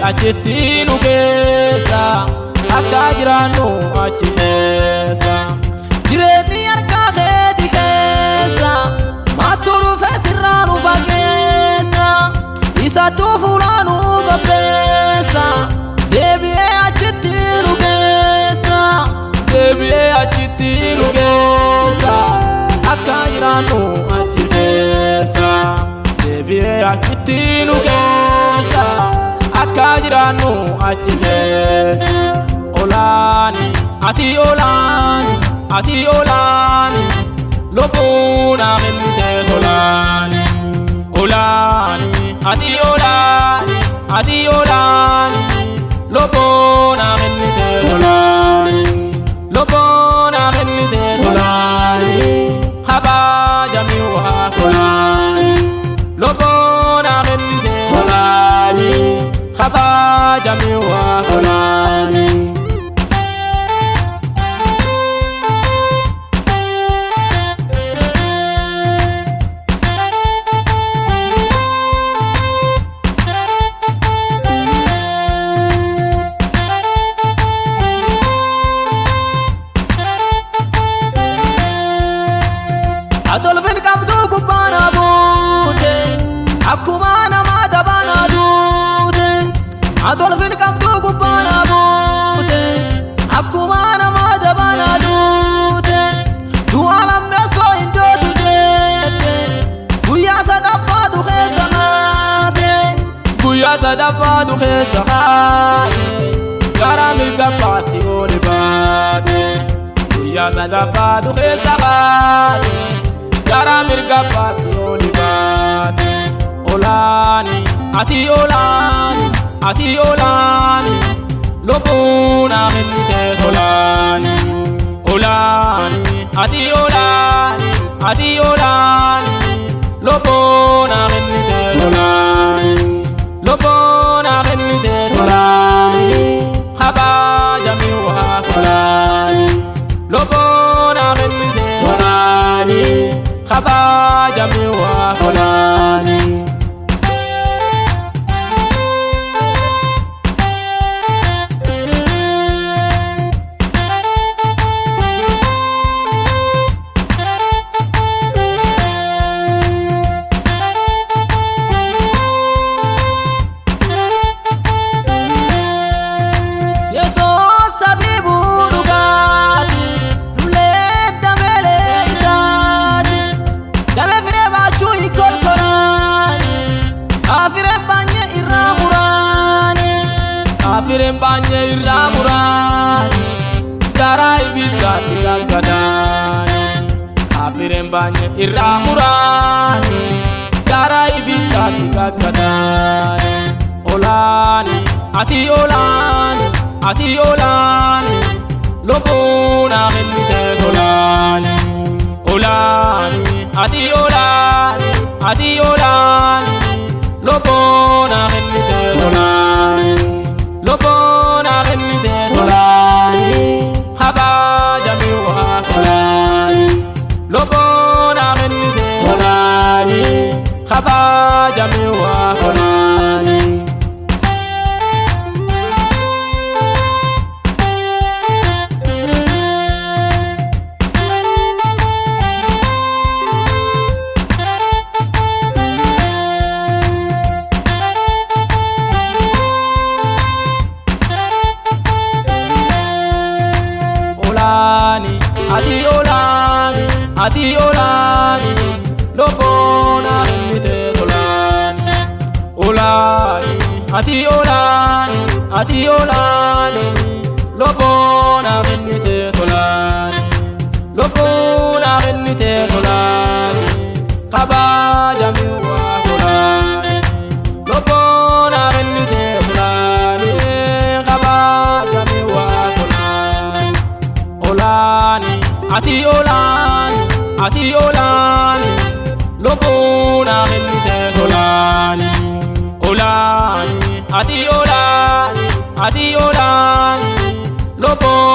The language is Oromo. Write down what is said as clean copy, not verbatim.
achitti nu keessa akka jiraannu achi keessa jireenyi harka keeti keessa maatu dhufe sirraa nu fageessa isatu fuula nu qopheessa deebi'ee achitti nu keessa deebi'ee achitti nu keessa akka jiraannu achi keessa deebi'ee achitti nu keessa akka jiraannu achi keessa olaani ati olaani ati olaani lubbuuna kennite olaani olaani ati olaani ati olaani lubbuuna kennite olaani lubbuuna kennite olaani kabajami waa olaani lubbuuna kennite olaani kabajami waa olaani Adolfin qabdu gubbana buute akkuma nama dabana duute Adolfin qabdu gubbana buute akkuma nama dabana duute du'a lammeessoo hindootu jeette guyyaa sadaffaatu keessa haate guyyaa sadaffaatu keessa haate gara mirgaffaatti oli baate guyyaa sadaffaatu keessa haate gara mirgaffaatti oli baate olaani ati olaani ati olaani lubbuuna kennite olaani olaani ati olaani ati olaani lubbuuna kennite olaani lubbuuna kennite olaani kabajami waa olaani lubbuuna kennite olaani kabajami waa olaani Afiren banye irraa muraani gara ibiddaatti gaggadaani Afiren banye irraa muraani gara ibiddaatti gaggadaani olaani ati olaani ati olaani lubbuuna kennite olaani olaani ati olaani ati olaani lubbuuna kennite olaani lubbuuna kennite olaani kabajami waa olaani lubbuuna kennite olaani kabajami waa olaani ati olaani ati olaani lubbuuna kennite olaani olaani ati olaani ati olaani lubbuuna kennite olaani lubbuuna kennite olaani kabajami waa olaani lubbuuna kennite olaani kabajami waa olaani olaani ati olaani ati olaani lubbuuna kennite olaani olaani ati olaani ati olaani lubbuuna